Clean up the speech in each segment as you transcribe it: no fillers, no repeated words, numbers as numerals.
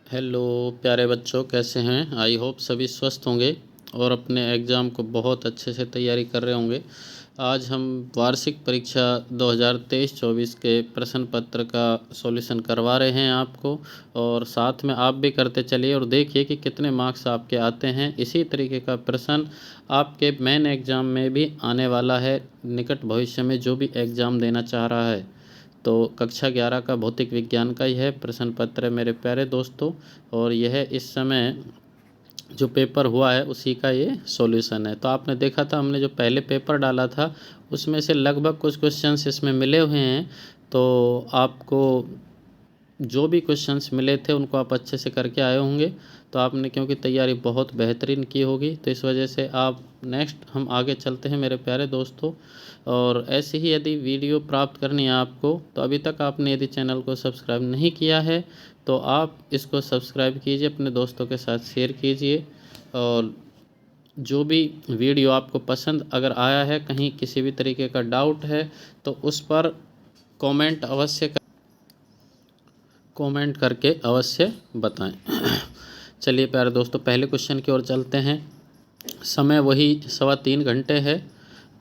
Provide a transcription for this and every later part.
Hello प्यारे बच्चों, कैसे हैं? आई होप सभी स्वस्थ होंगे और अपने एग्ज़ाम को बहुत अच्छे से तैयारी कर रहे होंगे। आज हम वार्षिक परीक्षा 2023-24 के प्रश्न पत्र का सॉल्यूशन करवा रहे हैं आपको, और साथ में आप भी करते चलिए और देखिए कि कितने मार्क्स आपके आते हैं। इसी तरीके का प्रश्न आपके मेन एग्ज़ाम में भी आने वाला है निकट भविष्य में, जो भी एग्ज़ाम देना चाह रहा है। तो कक्षा 11 का भौतिक विज्ञान का ही है प्रश्न पत्र मेरे प्यारे दोस्तों, और यह इस समय जो पेपर हुआ है उसी का ये सॉल्यूशन है। तो आपने देखा था हमने जो पहले पेपर डाला था उसमें से लगभग कुछ क्वेश्चंस इसमें मिले हुए हैं। तो आपको जो भी क्वेश्चंस मिले थे उनको आप अच्छे से करके आए होंगे। तो आपने क्योंकि तैयारी बहुत बेहतरीन की होगी, तो इस वजह से आप नेक्स्ट हम आगे चलते हैं मेरे प्यारे दोस्तों। और ऐसे ही यदि वीडियो प्राप्त करनी है आपको, तो अभी तक आपने यदि चैनल को सब्सक्राइब नहीं किया है तो आप इसको सब्सक्राइब कीजिए, अपने दोस्तों के साथ शेयर कीजिए। और जो भी वीडियो आपको पसंद अगर आया है, कहीं किसी भी तरीके का डाउट है तो उस पर कमेंट करके अवश्य बताएं। चलिए प्यारे दोस्तों, पहले क्वेश्चन की ओर चलते हैं। समय वही 3.25 घंटे है,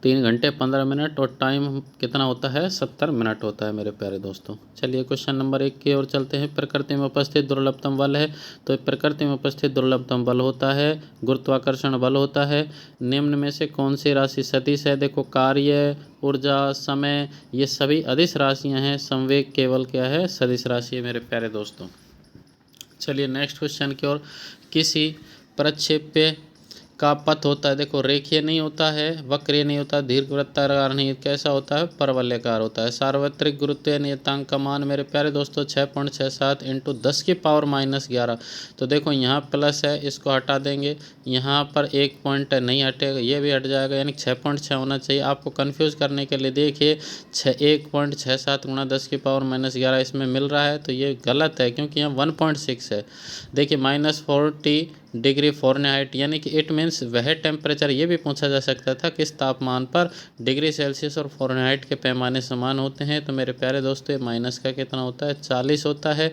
3 घंटे 15 मिनट, और टाइम कितना होता है? 70 मिनट होता है मेरे प्यारे दोस्तों। चलिए क्वेश्चन नंबर 1 की ओर चलते हैं। प्रकृति में उपस्थित दुर्लभतम बल है, तो प्रकृति में उपस्थित दुर्लभतम बल होता है गुरुत्वाकर्षण बल होता है। निम्न में से कौन सी राशि सदिश है? देखो, कार्य, ऊर्जा, समय, ये सभी अदिश राशियां हैं। संवेग केवल क्या है? सदिश राशि है मेरे प्यारे दोस्तों। चलिए नेक्स्ट क्वेश्चन की ओर। किसी प्रक्षेप्य का पथ होता है, देखो रेखीय नहीं होता है, वक्रीय नहीं होता, दीर्घवृत्ताकार नहीं, कैसा होता है? परवलयाकार होता है। सार्वत्रिक गुरुत्वीय नियतांक का मान मेरे प्यारे दोस्तों 6.67 इंटू 10⁻⁻11। तो देखो यहाँ प्लस है, इसको हटा देंगे, यहाँ पर एक पॉइंट नहीं हटेगा, ये भी हट जाएगा, यानी 6.6 होना चाहिए। आपको कन्फ्यूज़ करने के लिए देखिए 1.67 गुणा 10⁻⁻11 इसमें मिल रहा है, तो ये गलत है क्योंकि यहाँ 1.6 है। देखिए -40 डिग्री फ़ारेनहाइट, यानी कि इट मीन्स वह टेम्परेचर, ये भी पूछा जा सकता था किस तापमान पर डिग्री सेल्सियस और फ़ारेनहाइट के पैमाने समान होते हैं। तो मेरे प्यारे दोस्तों माइनस का कितना होता है? 40 होता है।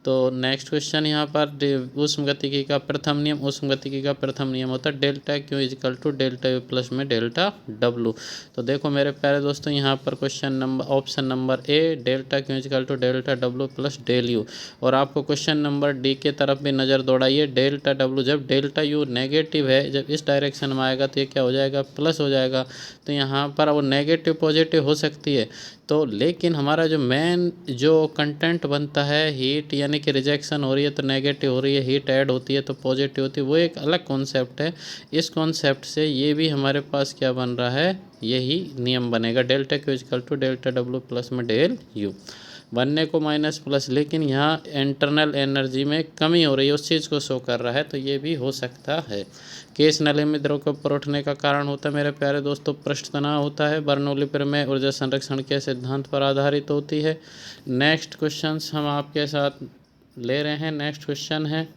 तो नेक्स्ट क्वेश्चन यहाँ पर ऊष्मगतिकी का प्रथम नियम, ऊष्मगतिकी का प्रथम नियम होता है delta Q equal to delta U plus में डेल्टा डब्लू। तो देखो मेरे प्यारे दोस्तों यहाँ पर question number option number A delta Q equal to delta W plus del U. और आपको क्वेश्चन नंबर डी के तरफ भी नज़र दौड़ाइए। डेल्टा डब्लू, जब डेल्टा यू नेगेटिव है, जब इस डायरेक्शन में आएगा तो ये क्या हो जाएगा? प्लस हो जाएगा। तो यहाँ पर वो नेगेटिव पॉजिटिव हो सकती है, तो लेकिन हमारा जो मेन जो कंटेंट बनता है हीट, यानी कि रिजेक्शन हो रही है तो नेगेटिव हो रही है, हीट ऐड होती है तो पॉजिटिव होती है, वो एक अलग कॉन्सेप्ट है। इस कॉन्सेप्ट से ये भी हमारे पास क्या बन रहा है? यही नियम बनेगा, delta Q equal to delta W plus में डेल यू बनने को माइनस प्लस, लेकिन यहाँ इंटरनल एनर्जी में कमी हो रही है, उस चीज़ को शो कर रहा है, तो ये भी हो सकता है। केस नली में द्रव के ऊपर उठने का कारण होता है मेरे प्यारे दोस्तों पृष्ठ तनाव होता है। बर्नौली प्रमेय ऊर्जा संरक्षण के सिद्धांत पर आधारित होती है। नेक्स्ट क्वेश्चन हम आपके साथ ले रहे हैं। नेक्स्ट क्वेश्चन है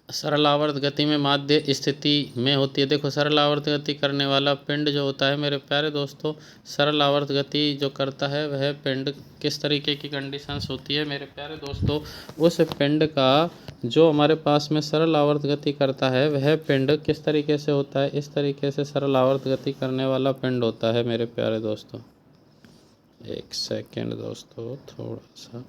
सरल आवर्त गति में माध्य स्थिति में होती है। देखो सरल आवर्त गति करने वाला पिंड जो होता है मेरे प्यारे दोस्तों, सरल आवर्त गति जो करता है वह पिंड किस तरीके की कंडीशंस होती है मेरे प्यारे दोस्तों? उस पिंड का जो हमारे पास में सरल आवर्त गति करता है वह पिंड किस तरीके से होता है? इस तरीके से सरल आवर्त गति करने वाला पिंड होता है मेरे प्यारे दोस्तों। एक सेकेंड दोस्तों, थोड़ा सा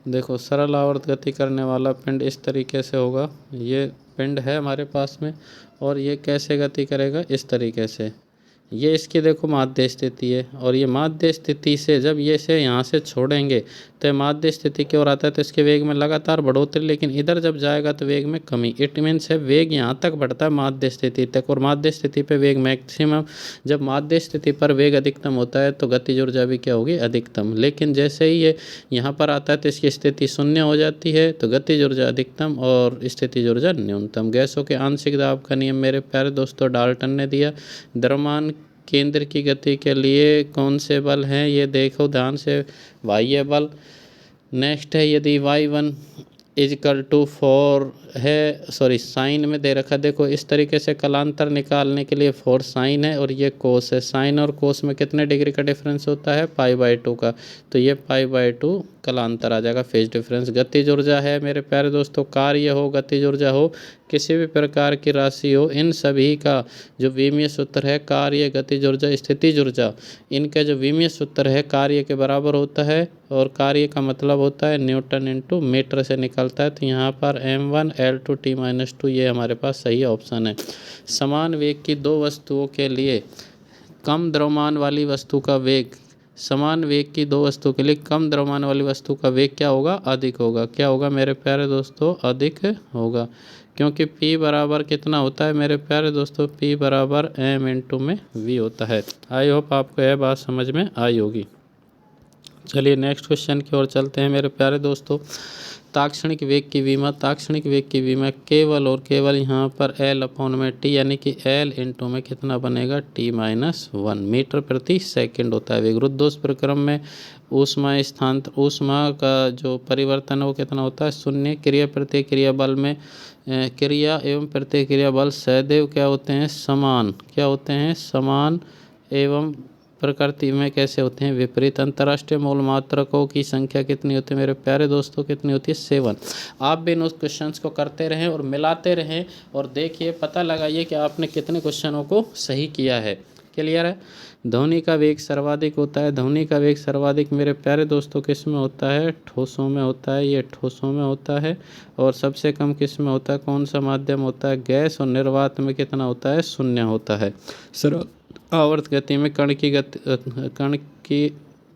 देखो सरल आवर्त गति करने वाला पिंड इस तरीके से होगा। ये पिंड है हमारे पास में, और ये कैसे गति करेगा? इस तरीके से। ये इसकी देखो माध्य स्थिति है, और ये माध्य स्थिति से जब ये से यहाँ से छोड़ेंगे तो ये माध्य स्थिति की ओर आता है, तो इसके वेग में लगातार बढ़ोतरी, लेकिन इधर जब जाएगा तो वेग में कमी। इट मीन्स है वेग यहाँ तक बढ़ता है माध्य स्थिति तक, और माध्य स्थिति पे वेग मैक्सिमम। जब माध्य स्थिति पर वेग अधिकतम होता है तो गतिज ऊर्जा भी क्या होगी? अधिकतम। लेकिन जैसे ही ये यहाँ पर आता है तो इसकी स्थिति शून्य हो जाती है, तो गतिज ऊर्जा अधिकतम और स्थितिज ऊर्जा न्यूनतम। गैसों के आंशिक दाब का नियम मेरे प्यारे दोस्तों डाल्टन ने दिया। द्रव्यमान केंद्र की गति के लिए कौन से बल हैं? ये देखो ध्यान से, बाह्य बल। नेक्स्ट है यदि y1 इजकल टू 4 है, सॉरी साइन में दे रखा। देखो इस तरीके से कलांतर निकालने के लिए 4 साइन है और ये कोस है। साइन और कोस में कितने डिग्री का डिफरेंस होता है? π/2 का। तो ये π/2 कलांतर आ जाएगा, फेज डिफरेंस। गतिज ऊर्जा है मेरे प्यारे दोस्तों, कार्य हो, गतिज ऊर्जा हो, किसी भी प्रकार की राशि हो, इन सभी का जो विमीय सूत्र है, कार्य, गतिज ऊर्जा, स्थितिज ऊर्जा, इनका जो विमीय सूत्र है कार्य के बराबर होता है। और कार्य का मतलब होता है न्यूटन इंटू मीटर से निकलता है। तो यहाँ पर m1 L2 T-2 ये हमारे पास सही ऑप्शन है। समान वेग की दो वस्तुओं के लिए कम द्रव्यमान वाली वस्तु का वेग, समान वेग की दो वस्तु के लिए कम द्रव्यमान वाली वस्तु का वेग क्या होगा? अधिक होगा। क्या होगा मेरे प्यारे दोस्तों? अधिक होगा, क्योंकि P बराबर कितना होता है मेरे प्यारे दोस्तों? P बराबर m इंटू में V होता है। आई होप आपको यह बात समझ में आई होगी। चलिए नेक्स्ट क्वेश्चन की ओर चलते हैं मेरे प्यारे दोस्तों। ताक्षणिक वेग की विमा, ताक्षणिक वेग की विमा केवल और केवल यहाँ पर L/t यानी कि L इंटू में कितना बनेगा? T-1 मीटर प्रति सेकंड होता है वेग। रुद्धोष प्रक्रम में ऊष्मा स्थानांतर, ऊष्मा का जो परिवर्तन है वो कितना होता है? शून्य। क्रिया प्रतिक्रिया बल में क्रिया एवं प्रतिक्रिया बल सदैव क्या होते हैं? समान। क्या होते हैं? समान। एवं प्रकृति में कैसे होते हैं? विपरीत। अंतर्राष्ट्रीय मूल मात्रकों की संख्या कितनी होती है मेरे प्यारे दोस्तों? कितनी होती है? 7। आप भी इन उस क्वेश्चंस को करते रहें और मिलाते रहें और देखिए, पता लगाइए कि आपने कितने क्वेश्चनों को सही किया है। क्लियर है? ध्वनि का वेग सर्वाधिक होता है। ध्वनि का वेग सर्वाधिक मेरे प्यारे दोस्तों किस में होता है? ठोसों में होता है। ये ठोसों में होता है। और सबसे कम किस में होता है? कौन सा माध्यम होता है? गैस। और निर्वात में कितना होता है? शून्य होता है। आवर्त गति में कण की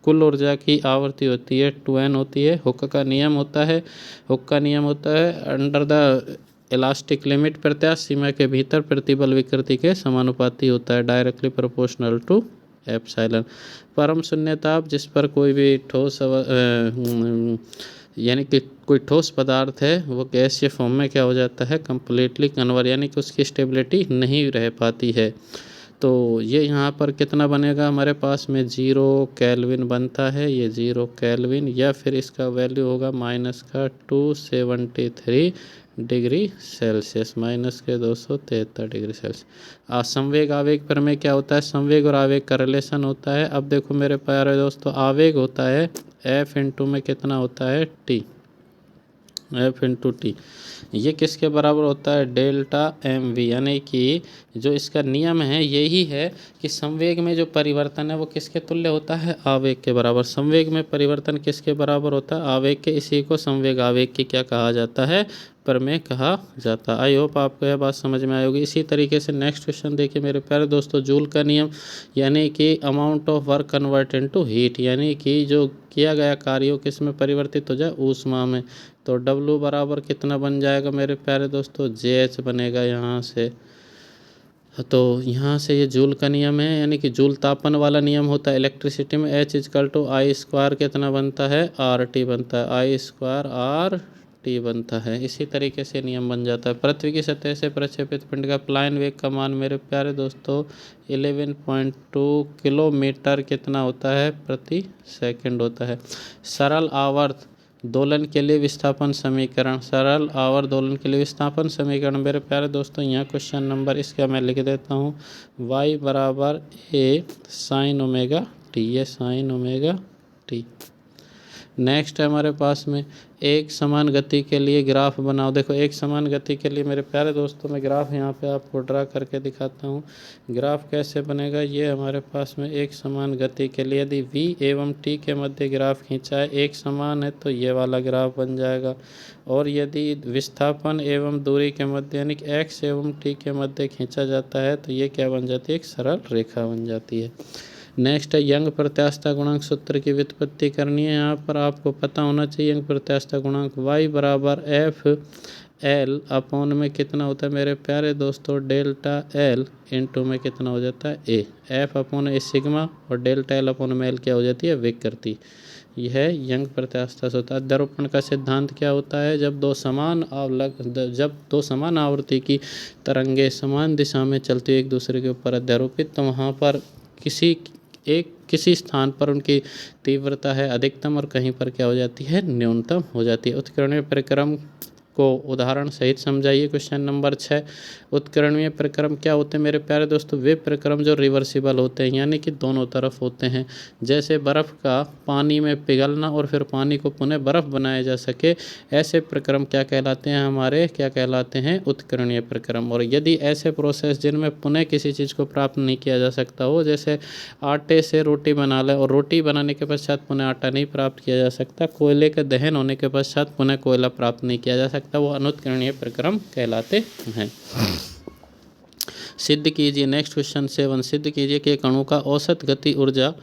कुल ऊर्जा की आवृत्ति होती है 2n होती है। हुक का नियम होता है, हुक का नियम होता है अंडर द इलास्टिक लिमिट, प्रत्यास्थ सीमा के भीतर प्रतिबल विकृति के समानुपाती होता है, डायरेक्टली प्रोपोर्शनल टू एप्सिलॉन। परम शून्य ताप जिस पर कोई भी ठोस यानी कि कोई ठोस पदार्थ है वो गैसीय फॉर्म में क्या हो जाता है? कंप्लीटली कन्वर्ट, यानी कि उसकी स्टेबिलिटी नहीं रह पाती है। तो ये यहाँ पर कितना बनेगा हमारे पास में? 0 केल्विन बनता है। ये 0 केल्विन, या फिर इसका वैल्यू होगा -273 डिग्री सेल्सियस, -273 डिग्री सेल्सियस। संवेग आवेग पर में क्या होता है? संवेग और आवेग का रिलेशन होता है। अब देखो मेरे प्यारे दोस्तों, आवेग होता है F इंटू में कितना होता है? T, F into T. ये किसके बराबर होता है? डेल्टा mv, यानी कि जो इसका नियम है यही है कि संवेग में जो परिवर्तन है वो किसके तुल्य होता है? आवेग के बराबर। संवेग में परिवर्तन किसके बराबर होता है? आवेग के। इसी को संवेग आवेग की क्या कहा जाता है? प्रमेय कहा जाता है। आई होप आपको यह बात समझ में आई होगी। इसी तरीके से नेक्स्ट क्वेश्चन देखिए मेरे प्यारे दोस्तों। जूल का नियम, यानी कि amount of work convert into heat, यानी कि जो किया गया कार्य किस में परिवर्तित हो जाए? ऊष्मा में। तो W बराबर कितना बन जाएगा मेरे प्यारे दोस्तों? JH बनेगा यहाँ से। तो यहाँ से ये जूल का नियम है, यानी कि जूल तापन वाला नियम होता है इलेक्ट्रिसिटी में। H=I² कितना बनता है? RT बनता है। I²RT बनता है। इसी तरीके से नियम बन जाता है। पृथ्वी की सतह से प्रक्षेपित पिंड का प्लायन वेग का मान मेरे प्यारे दोस्तों 11.2 किलोमीटर कितना होता है? प्रति सेकंड होता है। सरल आवर्त दोलन के लिए विस्थापन समीकरण, सरल आवर्त दोलन के लिए विस्थापन समीकरण मेरे प्यारे दोस्तों, यहाँ क्वेश्चन नंबर इसका मैं लिख देता हूँ। y बराबर a sin ओमेगा t, ये sin ओमेगा t। नेक्स्ट है हमारे पास में एक समान गति के लिए ग्राफ बनाओ। देखो एक समान गति के लिए मेरे प्यारे दोस्तों मैं ग्राफ यहाँ पे आपको ड्रा करके दिखाता हूँ। ग्राफ कैसे बनेगा? ये हमारे पास में एक समान गति के लिए यदि v एवं t के मध्य ग्राफ खींचा है, एक समान है, तो ये वाला ग्राफ बन जाएगा। और यदि विस्थापन एवं दूरी के मध्य यानी कि x एवं t के मध्य खींचा जाता है तो ये क्या बन जाती है? एक सरल रेखा बन जाती है। नेक्स्ट है यंग प्रत्यास्थता गुणांक सूत्र की व्युत्पत्ति करनी है। यहाँ पर आपको पता होना चाहिए यंग प्रत्यास्थता गुणांक y बराबर FL/में कितना होता है मेरे प्यारे दोस्तों? डेल्टा L इंटू में कितना हो जाता है? A। F/A सिग्मा और डेल्टा L/L क्या हो जाती है? विकृति। यह यंग प्रत्यास्थता होता है। ध्रुवपण का सिद्धांत क्या होता है? जब दो समान आवृत्ति की तरंगे समान दिशा में चलती एक दूसरे के ऊपर अध्यारोपित, तो वहाँ पर किसी एक किसी स्थान पर उनकी तीव्रता है अधिकतम और कहीं पर क्या हो जाती है, न्यूनतम हो जाती है। उत्कीर्णीय परिक्रम को उदाहरण सहित समझाइए। क्वेश्चन नंबर 6, उत्कीर्णीय परिक्रम क्या होते हैं मेरे प्यारे दोस्तों? वे परिक्रम जो रिवर्सिबल होते हैं, यानी कि दोनों तरफ होते हैं। जैसे बर्फ़ का पानी में पिघलना और फिर पानी को पुनः बर्फ़ बनाया जा सके, ऐसे परिक्रम क्या कहलाते हैं हमारे, क्या कहलाते हैं? उत्कीर्णीय परिक्रम। और यदि ऐसे प्रोसेस जिनमें पुनः किसी चीज़ को प्राप्त नहीं किया जा सकता हो, जैसे आटे से रोटी बना लें और रोटी बनाने के पश्चात पुनः आटा नहीं प्राप्त किया जा सकता, कोयले के दहन होने के पश्चात पुनः कोयला प्राप्त नहीं किया जा सकता, वो अनुत्कीर्णीय परिक्रम कहलाते हैं। सिद्ध कीजिए। नेक्स्ट क्वेश्चन 7, सिद्ध कीजिए कि एक अणु का औसत गति ऊर्जा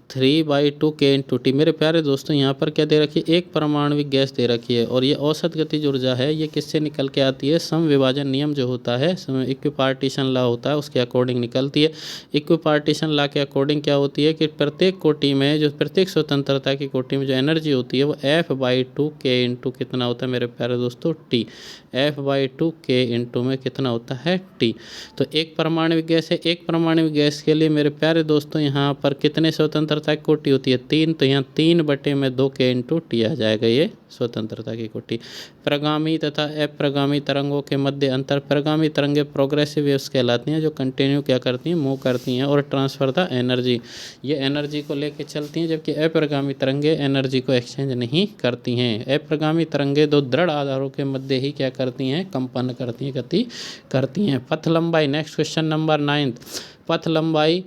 3/2 K/T। मेरे प्यारे दोस्तों यहाँ पर क्या दे रखी है? एक परमाणविक गैस दे रखी है और ये औसत गतिज ऊर्जा है, ये किससे निकल के आती है? सम विभाजन नियम जो होता है, इक्विपार्टीशन लॉ होता है, उसके अकॉर्डिंग निकलती है। इक्विपार्टीशन लॉ के अकॉर्डिंग क्या होती है कि प्रत्येक कोटि में, जो प्रत्येक स्वतंत्रता की कोटि में जो एनर्जी होती है वो F/2 K कितना होता है मेरे प्यारे दोस्तों? T। F/2 K में कितना होता है? T। तो एक परमाणविक गैस है, एक परमाणविक गैस के लिए मेरे प्यारे दोस्तों यहाँ पर कितने स्वतंत्रता की कोटि होती है? 3। तो यहाँ 3/2 K/T आ जाएगा ये स्वतंत्रता की कोटि। प्रगामी तथा अप्रगामी तरंगों के मध्य अंतर। प्रगामी तरंगें प्रोग्रेसिव वेव्स कहलाती हैं, जो कंटिन्यू क्या करती हैं? मूव करती हैं और ट्रांसफर द एनर्जी, ये एनर्जी को लेके चलती हैं, जबकि अप्रगामी तरंगें एनर्जी को एक्सचेंज नहीं करती हैं। अप्रगामी तरंगें दो दृढ़ आधारों के मध्य ही क्या करती हैं? कंपन करती हैं, गति करती हैं। पथ लंबाई। नेक्स्ट क्वेश्चन नंबर 9, पथ लंबाई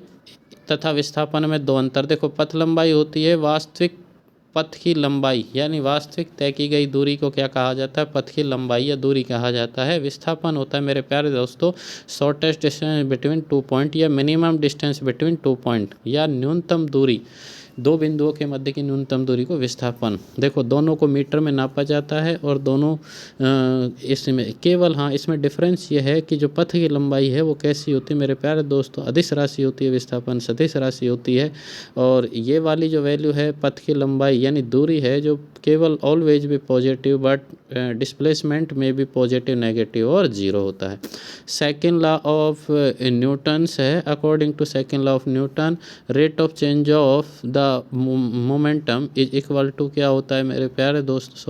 तथा विस्थापन में दो अंतर। देखो, पथ लंबाई होती है वास्तविक पथ की लंबाई, यानी वास्तविक तय की गई दूरी को क्या कहा जाता है? पथ की लंबाई या दूरी कहा जाता है। विस्थापन होता है मेरे प्यारे दोस्तों शॉर्टेस्ट डिस्टेंस बिटवीन 2 पॉइंट या मिनिमम डिस्टेंस बिटवीन 2 पॉइंट, या न्यूनतम दूरी, दो बिंदुओं के मध्य की न्यूनतम दूरी को विस्थापन। देखो, दोनों को मीटर में नापा जाता है और दोनों इसमें केवल, हाँ, इसमें डिफरेंस ये है कि जो पथ की लंबाई है वो कैसी होती है मेरे प्यारे दोस्तों? अदिश राशि होती है, विस्थापन सदिश राशि होती है। और ये वाली जो वैल्यू है पथ की लंबाई यानी दूरी है, जो केवल ऑलवेज भी पॉजिटिव, बट डिस्प्लेसमेंट में भी पॉजिटिव, नेगेटिव और जीरो होता है। सेकेंड लॉ ऑफ न्यूटन्स है। According to second law of Newton, rate of change of the momentum is equal to क्या होता है मेरे प्यारे दोस्त?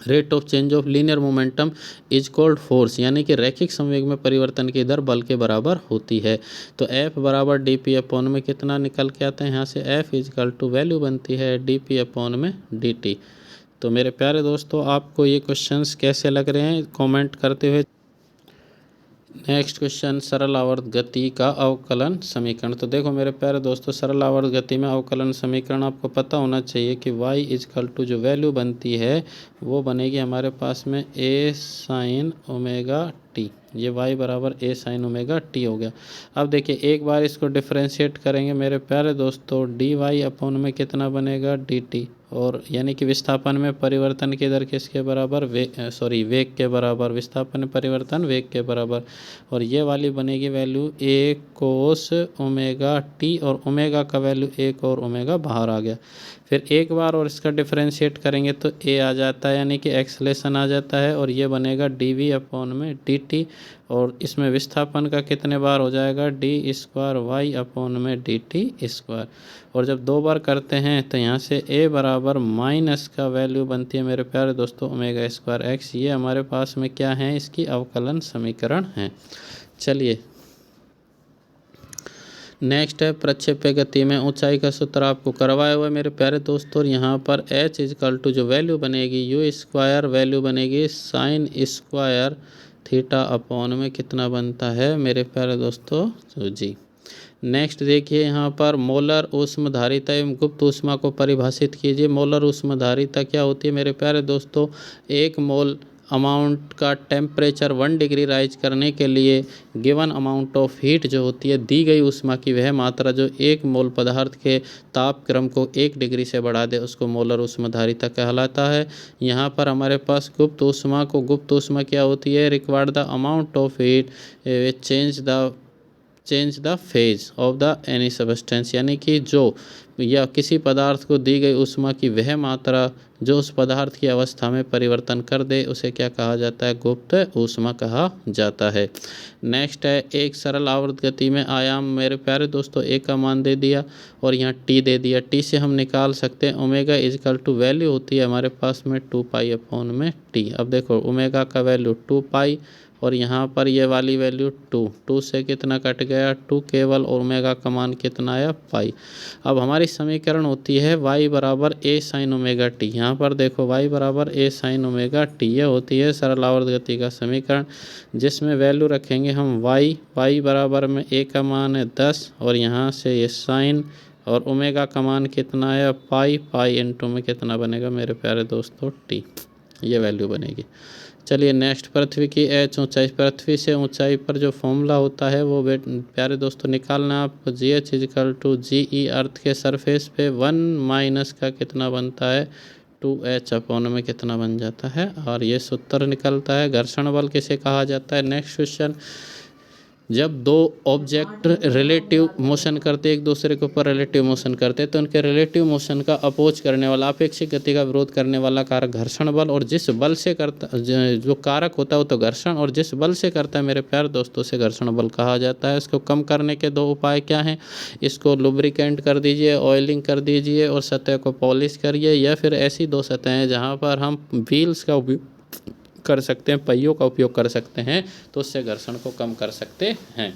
Rate of change of linear momentum is called force, यानी कि रैखिक संवेग में परिवर्तन की दर बल के बराबर होती है। तो F बराबर dP/, में कितना निकल के आता है यहाँ से? F इजकल टू वैल्यू बनती है dP/dt। तो मेरे प्यारे दोस्तों, आपको ये क्वेश्चंस कैसे लग रहे हैं कमेंट करते हुए। नेक्स्ट क्वेश्चन, सरल आवर्त गति का अवकलन समीकरण। तो देखो मेरे प्यारे दोस्तों, सरल आवर्त गति में अवकलन समीकरण आपको पता होना चाहिए कि y इजकल टू जो वैल्यू बनती है वो बनेगी हमारे पास में a sin ω t। ये y बराबर a sin ω t हो गया। अब देखिए, एक बार इसको डिफ्रेंशिएट करेंगे मेरे प्यारे दोस्तों, dy/, में कितना बनेगा? dt। और यानी कि विस्थापन में परिवर्तन की दर किसके बराबर? वेग के बराबर। विस्थापन में परिवर्तन वेग के बराबर। और ये वाली बनेगी वैल्यू a cos ω t, और ओमेगा का वैल्यू 1 और ओमेगा बाहर आ गया। फिर एक बार और इसका डिफरेंशिएट करेंगे तो a आ जाता है, यानी कि एक्सलेशन आ जाता है, और ये बनेगा dv/dt। और इसमें विस्थापन का कितने बार हो जाएगा? d²y/dt²। और जब दो बार करते हैं तो यहाँ से a बराबर माइनस का वैल्यू बनती है मेरे प्यारे दोस्तों ω²x। ये हमारे पास में क्या है? इसकी अवकलन समीकरण है। चलिए नेक्स्ट है प्रक्षेप्य गति में ऊंचाई का सूत्र आपको करवाया हुआ है मेरे प्यारे दोस्तों। और यहाँ पर h इजकल टू जो वैल्यू बनेगी u² वैल्यू बनेगी sin² थीटा/ में कितना बनता है मेरे प्यारे दोस्तों? तो जी नेक्स्ट देखिए, यहाँ पर मोलर ऊष्मधारिता एवं गुप्त ऊष्मा को परिभाषित कीजिए। मोलर ऊष्मधारिता क्या होती है मेरे प्यारे दोस्तों? 1 मोल अमाउंट का टेम्परेचर 1 डिग्री राइज करने के लिए गिवन अमाउंट ऑफ हीट जो होती है, दी गई ऊष्मा की वह मात्रा जो 1 मोल पदार्थ के ताप क्रम को 1 डिग्री से बढ़ा दे, उसको मोलर ऊष्मधारिता कहलाता है। यहाँ पर हमारे पास गुप्त ऊष्मा क्या होती है? Required the amount of heat which change the change the phase of the any substance, यानी कि जो या किसी पदार्थ को दी गई ऊष्मा की वह मात्रा जो उस पदार्थ की अवस्था में परिवर्तन कर दे उसे क्या कहा जाता है? गुप्त ऊष्मा कहा जाता है। नेक्स्ट है, एक सरल आवर्त गति में आयाम मेरे प्यारे दोस्तों ए का मान दे दिया और यहाँ टी दे दिया। टी से हम निकाल सकते हैं ओमेगा इजकल टू वैल्यू होती है हमारे पास में 2 पाई अपॉन में टी। अब देखो ओमेगा का वैल्यू 2 पाई और यहाँ पर ये वाली वैल्यू 2 से कितना कट गया 2 केवल, और ओमेगा का मान कितना आया पाई। अब हमारी समीकरण होती है y बराबर ए साइन ओमेगा टी। यहाँ पर देखो y बराबर ए साइन ओमेगा टी, ये होती है सरल आवर्त गति का समीकरण, जिसमें वैल्यू रखेंगे हम y बराबर में ए का मान है 10 और यहाँ से ये साइन और ओमेगा का मान कितना आया पाई इंटू में कितना बनेगा मेरे प्यारे दोस्तों टी, ये वैल्यू बनेगी। चलिए नेक्स्ट, पृथ्वी की एच ऊंचाई, पृथ्वी से ऊंचाई पर जो फॉर्मूला होता है वो प्यारे दोस्तों निकालना है आपको। जी एच इजकल टू जी ई, अर्थ के सरफेस पे 1 माइनस का कितना बनता है 2h अपॉन में कितना बन जाता है, और ये सूत्र निकलता है। घर्षण बल किसे कहा जाता है? नेक्स्ट क्वेश्चन, जब दो ऑब्जेक्ट रिलेटिव मोशन करते एक दूसरे के ऊपर रिलेटिव मोशन करते तो उनके रिलेटिव मोशन का अपोज करने वाला अपेक्षित गति का विरोध करने वाला कारक घर्षण बल, और जिस बल से करता जो कारक होता है वो तो घर्षण, और जिस बल से करता है मेरे प्यारे दोस्तों से घर्षण बल कहा जाता है। इसको कम करने के दो उपाय क्या हैं? इसको लुब्रिकेंट कर दीजिए, ऑयलिंग कर दीजिए और सतह को पॉलिश करिए, या फिर ऐसी दो सतहें जहाँ पर हम व्हील्स का उपयोग कर सकते हैं, पहियों का उपयोग कर सकते हैं, तो उससे घर्षण को कम कर सकते हैं।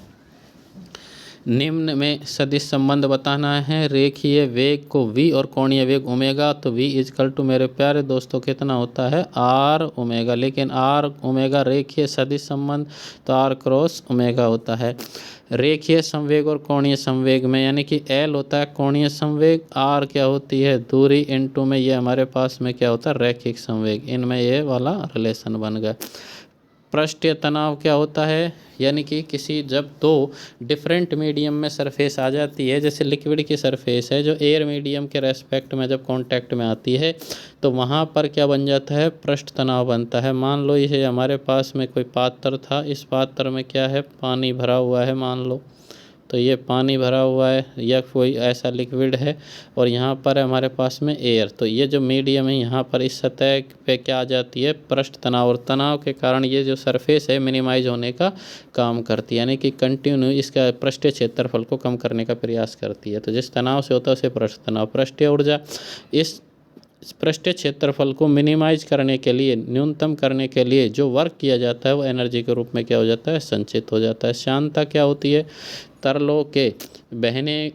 निम्न में सदिश संबंध बताना है। रेखीय वेग को v और कोणीय वेग ओमेगा, तो v इजकल टू मेरे प्यारे दोस्तों कितना होता है r ओमेगा, लेकिन r ओमेगा रेखीय सदिश संबंध तो r क्रॉस ओमेगा होता है। रेखीय संवेग और कोणीय संवेग में यानी कि L होता है कोणीय संवेग, R क्या होती है दूरी, इनटू में ये हमारे पास में क्या होता है रैखिक संवेग, इनमें ये वाला रिलेशन बन गया। पृष्ठीय तनाव क्या होता है? यानी कि किसी जब दो डिफरेंट मीडियम में सरफेस आ जाती है, जैसे लिक्विड की सरफेस है जो एयर मीडियम के रेस्पेक्ट में जब कांटेक्ट में आती है तो वहाँ पर क्या बन जाता है पृष्ठ तनाव बनता है। मान लो ये हमारे पास में कोई पात्र था, इस पात्र में क्या है पानी भरा हुआ है मान लो, तो ये पानी भरा हुआ है या कोई ऐसा लिक्विड है और यहाँ पर है हमारे पास में एयर, तो ये जो मीडियम है यहाँ पर इस सतह पे क्या आ जाती है पृष्ठ तनाव, और तनाव के कारण ये जो सरफेस है मिनिमाइज होने का काम करती है, यानी कि कंटिन्यू इसका पृष्ठीय क्षेत्रफल को कम करने का प्रयास करती है। तो जिस तनाव से होता है उसे पृष्ठ तनाव। पृष्ठीय ऊर्जा, इस पृष्ठीय क्षेत्रफल को मिनिमाइज करने के लिए, न्यूनतम करने के लिए जो वर्क किया जाता है वो एनर्जी के रूप में क्या हो जाता है संचित हो जाता है। श्यानता क्या होती है? तरलों के बहने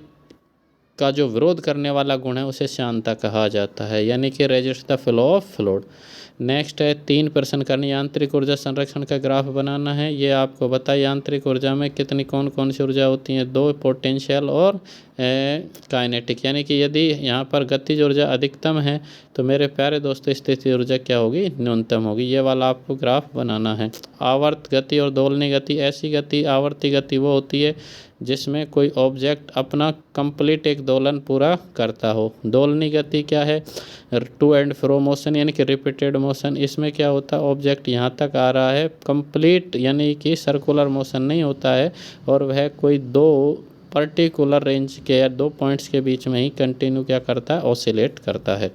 का जो विरोध करने वाला गुण है उसे श्यानता कहा जाता है, यानी कि resist the flow of fluid. Next है 3 प्रश्न करनी, यांत्रिक ऊर्जा संरक्षण का ग्राफ बनाना है। ये आपको बताया यांत्रिक ऊर्जा में कितनी कौन कौन सी ऊर्जा होती हैं, 2 पोटेंशियल और काइनेटिक, यानी कि यदि यहाँ पर गतिज ऊर्जा अधिकतम है तो मेरे प्यारे दोस्तों स्थितिज ऊर्जा क्या होगी न्यूनतम होगी। ये वाला आपको ग्राफ बनाना है। आवर्त गति और दोलनी गति, ऐसी गति आवर्ती गति वो होती है जिसमें कोई ऑब्जेक्ट अपना कंप्लीट एक दोलन पूरा करता हो। दोलनी गति क्या है? टू एंड फ्रो मोशन, यानी कि रिपीटेड मोशन। इसमें क्या होता है ऑब्जेक्ट यहाँ तक आ रहा है कंप्लीट, यानी कि सर्कुलर मोशन नहीं होता है और वह कोई दो पर्टिकुलर रेंज के या 2 पॉइंट्स के बीच में ही कंटिन्यू क्या करता है ऑसिलेट करता है।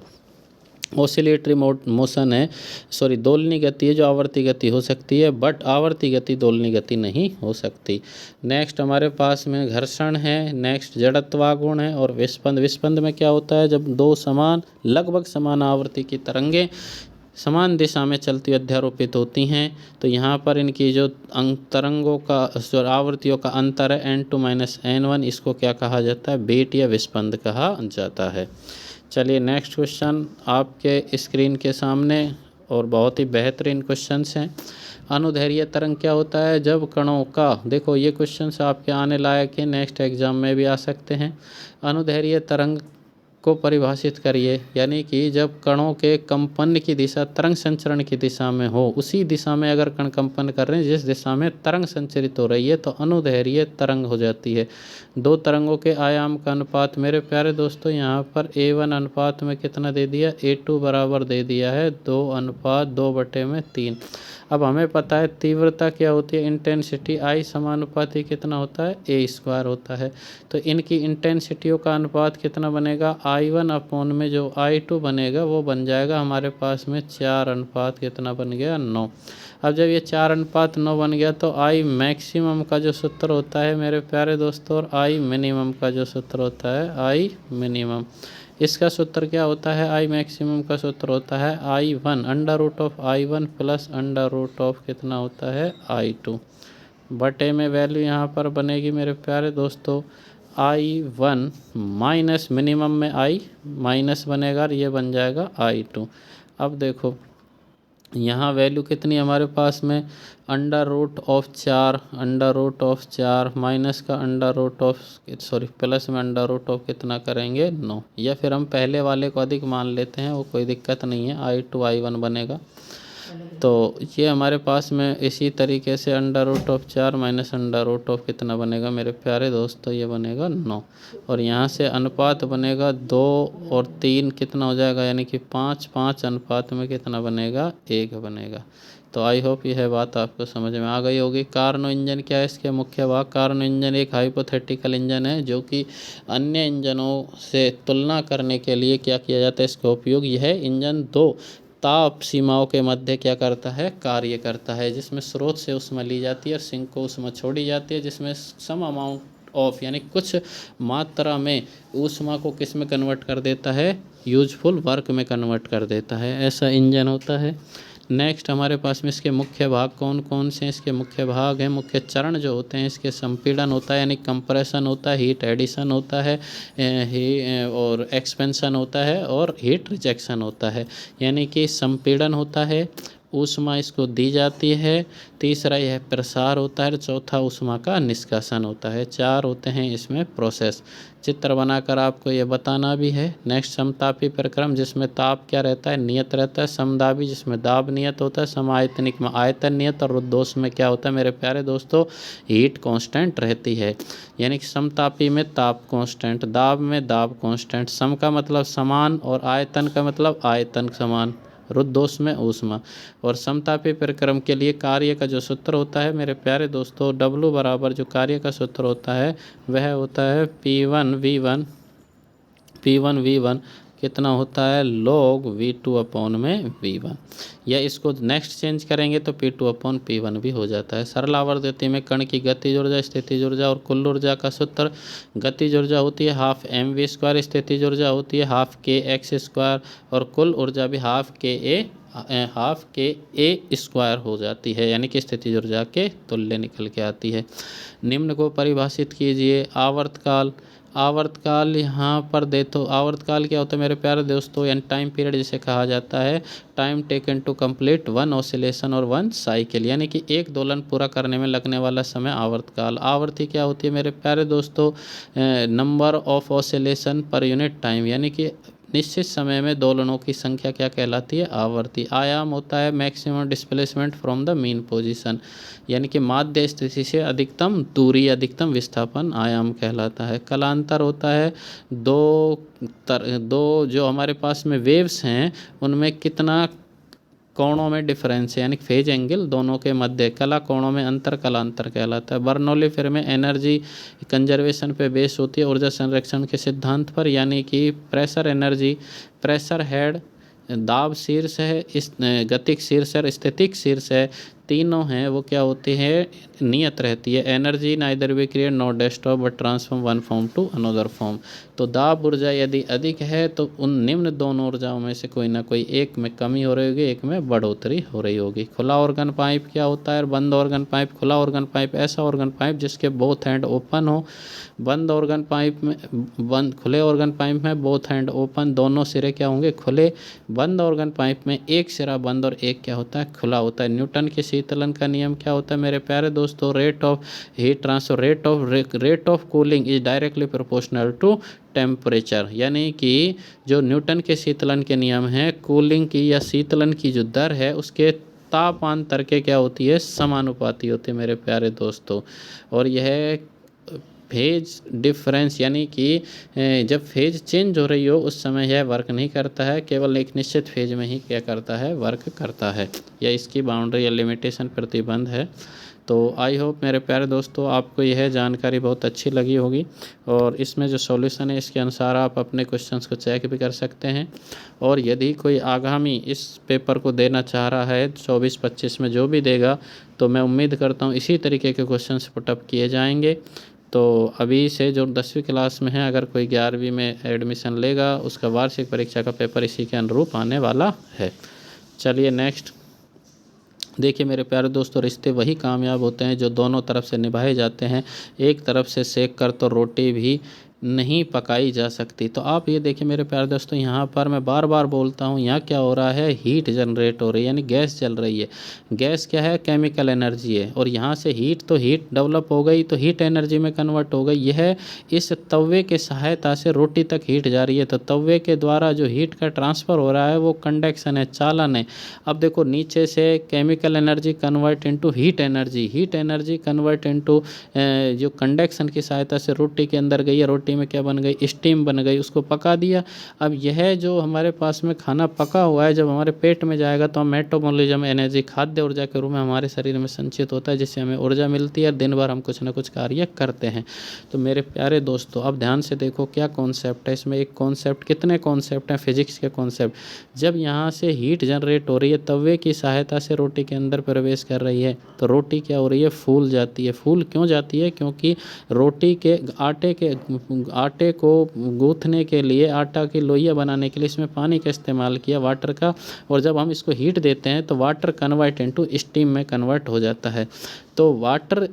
ऑसिलेटरी मोशन है, सॉरी दोलनी गति है जो आवर्ती गति हो सकती है, बट आवर्ती गति दोलनी गति नहीं हो सकती। नेक्स्ट हमारे पास में घर्षण है, नेक्स्ट जड़त्वागुण है और विस्पंद। विस्पंद में क्या होता है जब दो समान लगभग समान आवृत्ति की तरंगें समान दिशा में चलती अध्यारोपित होती हैं तो यहाँ पर इनकी जो तरंगों का जो आवृत्तियों का अंतर है n2-n1, इसको क्या कहा जाता है बीट या विस्पंद कहा जाता है। चलिए नेक्स्ट क्वेश्चन आपके स्क्रीन के सामने और बहुत ही बेहतरीन क्वेश्चंस हैं। अनुदैर्घ्य तरंग क्या होता है? जब कणों का, देखो ये क्वेश्चंस आपके आने लायक है, नेक्स्ट एग्जाम में भी आ सकते हैं। अनुदैर्घ्य तरंग को परिभाषित करिए, यानी कि जब कणों के कंपन की दिशा तरंग संचरण की दिशा में हो, उसी दिशा में अगर कण कंपन कर रहे हैं जिस दिशा में तरंग संचरित हो रही है तो अनुदैर्घ्य तरंग हो जाती है। दो तरंगों के आयाम का अनुपात मेरे प्यारे दोस्तों यहाँ पर A1 अनुपात में कितना दे दिया, A2 बराबर दे दिया है 2:2/3। अब हमें पता है तीव्रता क्या होती है, इंटेंसिटी I समानुपाती कितना होता है, A² होता है। तो इनकी इंटेंसिटियों का अनुपात कितना बनेगा, I1 अपॉन में जो I2 बनेगा वो बन जाएगा हमारे पास में 4 अनुपात कितना बन गया, 9। अब जब ये 4:9 बन गया तो I मैक्सिमम का जो सूत्र होता है मेरे प्यारे दोस्तों और I मिनिमम का जो सूत्र होता है, I मिनिमम, इसका सूत्र क्या होता है, I मैक्सिमम का सूत्र होता है I1 √I1 प्लस √ कितना होता है, I2 बटे में वैल्यू यहाँ पर बनेगी मेरे प्यारे दोस्तों I1 माइनस मिनिमम में I माइनस बनेगा और ये बन जाएगा I2। अब देखो यहाँ वैल्यू कितनी हमारे पास में √4 माइनस का प्लस में √ कितना करेंगे, 9, या फिर हम पहले वाले को अधिक मान लेते हैं, वो कोई दिक्कत नहीं है, I2 I1 बनेगा। तो ये हमारे पास में इसी तरीके से √4 माइनस √ कितना बनेगा मेरे प्यारे दोस्तों, ये बनेगा 9, और यहाँ से अनुपात बनेगा 2 और 3 कितना हो जाएगा, यानी कि 5 अनुपात में कितना बनेगा, 1 बनेगा। तो आई होप यह बात आपको समझ में आ गई होगी। कार्नो इंजन क्या है, इसके मुख्य भाग। कार्नो इंजन एक हाइपोथेटिकल इंजन है जो कि अन्य इंजनों से तुलना करने के लिए क्या किया जाता है, इसका उपयोग। यह इंजन दो ताप सीमाओं के मध्य क्या करता है, कार्य करता है, जिसमें स्रोत से ऊष्मा ली जाती है और सिंक को ऊष्मा छोड़ी जाती है, जिसमें सम अमाउंट ऑफ यानी कुछ मात्रा में ऊष्मा को किस में कन्वर्ट कर देता है, यूजफुल वर्क में कन्वर्ट कर देता है, ऐसा इंजन होता है। नेक्स्ट हमारे पास में इसके मुख्य भाग कौन कौन से हैं, इसके मुख्य भाग हैं, मुख्य चरण जो होते हैं इसके, संपीड़न होता है यानी कंप्रेशन होता है, हीट एडिशन होता है और एक्सपेंशन होता है, और हीट रिजेक्शन होता है। यानी कि संपीड़न होता है, ऊष्मा इसको दी जाती है, तीसरा यह प्रसार होता है, चौथा ऊष्मा का निष्कासन होता है। 4 होते हैं इसमें प्रोसेस। चित्र बनाकर आपको ये बताना भी है। नेक्स्ट समतापी प्रक्रम जिसमें ताप क्या रहता है, नियत रहता है। समदाबी जिसमें दाब नियत होता है। समायतनिक में आयतन नियत, और रुद्धोष में क्या होता है मेरे प्यारे दोस्तों, हीट कांस्टेंट रहती है। यानी कि समतापी में ताप कांस्टेंट, दाब में दाब कांस्टेंट। सम का मतलब समान और आयतन का मतलब आयतन समान, रुद्धोष में ऊष्मा। और समतापी प्रक्रम के लिए कार्य का जो सूत्र होता है मेरे प्यारे दोस्तों, W बराबर जो कार्य का सूत्र होता है वह होता है P1V1 कितना होता है, log V2 अपॉन में V1, या इसको नेक्स्ट चेंज करेंगे तो P2 अपॉन P1 भी हो जाता है। सरल आवर्ती में कण की गतिज ऊर्जा, स्थितिज ऊर्जा और कुल ऊर्जा का सूत्र। गतिज ऊर्जा होती है ½ mv², स्थितिज ऊर्जा होती है ½ और कुल ऊर्जा भी ½ हो जाती है, यानी कि स्थितिज ऊर्जा के तुल्य निकल के आती है। निम्न को परिभाषित कीजिए। आवर्तकाल यहाँ पर दे तो आवर्तकाल क्या होता है मेरे प्यारे दोस्तों, यानी टाइम पीरियड जिसे कहा जाता है, time taken to complete 1 oscillation और 1 साइकिल, यानी कि एक दोलन पूरा करने में लगने वाला समय आवर्तकाल। आवर्ती क्या होती है मेरे प्यारे दोस्तों, number of oscillation per unit time, यानी कि निश्चित समय में दोलनों की संख्या क्या कहलाती है, आवर्ती। आयाम होता है maximum displacement from the mean position, यानी कि माध्य स्थिति से अधिकतम दूरी, अधिकतम विस्थापन आयाम कहलाता है। कलांतर होता है दो जो हमारे पास में वेव्स हैं उनमें कितना कोणों में डिफरेंस है, यानी फेज एंगल दोनों के मध्य, कला कोणों में अंतर कलांतर कहलाता है। बर्नौली फिर में एनर्जी कंजर्वेशन पे बेस होती है, ऊर्जा संरक्षण के सिद्धांत पर, यानी कि प्रेशर हेड, दाब शीर्ष है, इस गतिक शीर्ष और स्थितिक शीर्ष है, तीनों हैं वो क्या होती है, नियत रहती है। Energy neither we create not disturb but transform one form to another form. तो दाब ऊर्जा यदि अधिक है तो उन निम्न दोनों ऊर्जाओं में से कोई ना कोई एक में कमी हो रही होगी, एक में बढ़ोतरी हो रही होगी। खुला ऑर्गन पाइप क्या होता है, बंद ऑर्गन पाइप। खुला ऑर्गन पाइप ऐसा ऑर्गन पाइप जिसके बोथ हैंड ओपन हो। खुले ऑर्गन पाइप में बोथ हैंड ओपन, दोनों सिरे क्या होंगे, खुले। बंद ऑर्गन पाइप में एक सिरा बंद और एक क्या होता है, खुला होता है। न्यूटन की शीतलन का नियम क्या होता है मेरे प्यारे दोस्तों? Rate of heat transfer, rate of cooling is directly proportional to temperature. यानी कि जो न्यूटन के शीतलन के नियम हैं, कूलिंग की या शीतलन की जो दर है उसके तापांतर के क्या होती है? समानुपाती होती है मेरे प्यारे दोस्तों। और यह फेज डिफरेंस यानी कि जब फेज चेंज हो रही हो उस समय यह वर्क नहीं करता है, केवल एक निश्चित फेज में ही क्या करता है? वर्क करता है। या इसकी बाउंड्री या लिमिटेशन प्रतिबंध है। तो आई होप मेरे प्यारे दोस्तों आपको यह जानकारी बहुत अच्छी लगी होगी, और इसमें जो सॉल्यूशन है इसके अनुसार आप अपने क्वेश्चंस को चेक भी कर सकते हैं। और यदि कोई आगामी इस पेपर को देना चाह रहा है 24-25 में जो भी देगा, तो मैं उम्मीद करता हूँ इसी तरीके के क्वेश्चंस पुटअप किए जाएंगे। तो अभी से जो 10वीं क्लास में है, अगर कोई 11वीं में एडमिशन लेगा, उसका वार्षिक परीक्षा का पेपर इसी के अनुरूप आने वाला है। चलिए नेक्स्ट देखिए मेरे प्यारे दोस्तों, रिश्ते वही कामयाब होते हैं जो दोनों तरफ से निभाए जाते हैं। एक तरफ से सेक कर तो रोटी भी नहीं पकाई जा सकती। तो आप ये देखिए मेरे प्यारे दोस्तों, यहाँ पर मैं बार बार बोलता हूँ, यहाँ क्या हो रहा है? हीट जनरेट हो रही है, यानी गैस चल रही है। गैस क्या है? केमिकल एनर्जी है। और यहाँ से हीट डेवलप हो गई तो हीट एनर्जी में कन्वर्ट हो गई। यह इस तवे के सहायता से रोटी तक हीट जा रही है। तो तवे के द्वारा जो हीट का ट्रांसफ़र हो रहा है वो कंडक्शन है, चालन है। अब देखो नीचे से chemical energy convert into heat energy convert into जो कंडक्शन की सहायता से रोटी के अंदर गई है, रोटी में क्या बन गई? स्टीम बन गई, उसको पका दिया। अब यह जो हमारे पास में खाना पका हुआ है, जब हमारे पेट में जाएगा तो हम मेटाबॉलिज्म एनर्जी, खाद्य ऊर्जा के रूप में हमारे शरीर में संचित होता है, जिससे हमें ऊर्जा मिलती है। दिन भर हम कुछ ना कुछ कार्य करते हैं। तो मेरे प्यारे दोस्तों अब ध्यान से देखो क्या कॉन्सेप्ट है इसमें। एक कॉन्सेप्ट, कितने कॉन्सेप्ट हैं फिजिक्स के कॉन्सेप्ट। जब यहाँ से हीट जनरेट हो रही है, तवे की सहायता से रोटी के अंदर प्रवेश कर रही है, तो रोटी क्या हो रही है? फूल जाती है। फूल क्यों जाती है? क्योंकि रोटी के आटे को गूंथने के लिए, आटा की लोइयाँ बनाने के लिए इसमें पानी का इस्तेमाल किया, वाटर का। और जब हम इसको हीट देते हैं तो वाटर कन्वर्ट इनटू स्टीम में कन्वर्ट हो जाता है। तो वाटर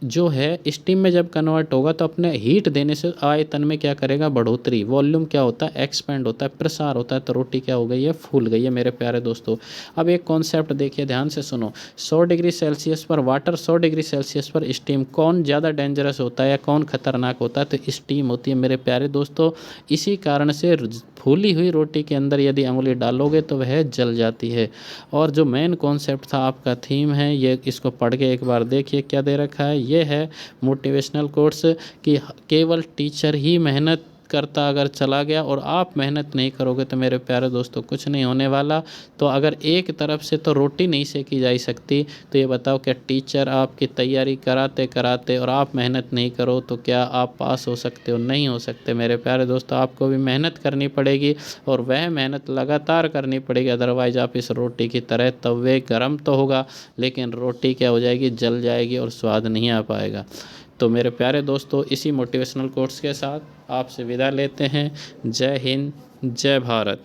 जो है स्टीम में जब कन्वर्ट होगा तो अपने हीट देने से आयतन में क्या करेगा? बढ़ोतरी। वॉल्यूम क्या होता है? एक्सपेंड होता है, प्रसार होता है। तो रोटी क्या हो गई है? फूल गई है मेरे प्यारे दोस्तों। अब एक कॉन्सेप्ट देखिए, ध्यान से सुनो। 100 डिग्री सेल्सियस पर वाटर, 100 डिग्री सेल्सियस पर स्टीम, कौन ज़्यादा डेंजरस होता है या कौन खतरनाक होता है? तो स्टीम होती है मेरे प्यारे दोस्तों। इसी कारण से फूली हुई रोटी के अंदर यदि उंगली डालोगे तो वह जल जाती है। और जो मेन कॉन्सेप्ट था, आपका थीम है ये, इसको पढ़ के एक बार देखिए क्या दे रखा है। ये है मोटिवेशनल कोट्स कि केवल टीचर ही मेहनत करता अगर चला गया और आप मेहनत नहीं करोगे तो मेरे प्यारे दोस्तों कुछ नहीं होने वाला। तो अगर एक तरफ से तो रोटी नहीं सेकी जा सकती, तो ये बताओ क्या टीचर आपकी तैयारी कराते कराते और आप मेहनत नहीं करो तो क्या आप पास हो सकते हो? नहीं हो सकते मेरे प्यारे दोस्तों। आपको भी मेहनत करनी पड़ेगी और वह मेहनत लगातार करनी पड़ेगी, अदरवाइज़ आप इस रोटी की तरह, तवे गर्म तो होगा लेकिन रोटी क्या हो जाएगी? जल जाएगी और स्वाद नहीं आ पाएगा। तो मेरे प्यारे दोस्तों इसी मोटिवेशनल कोट्स के साथ आपसे विदा लेते हैं। जय हिंद, जय भारत।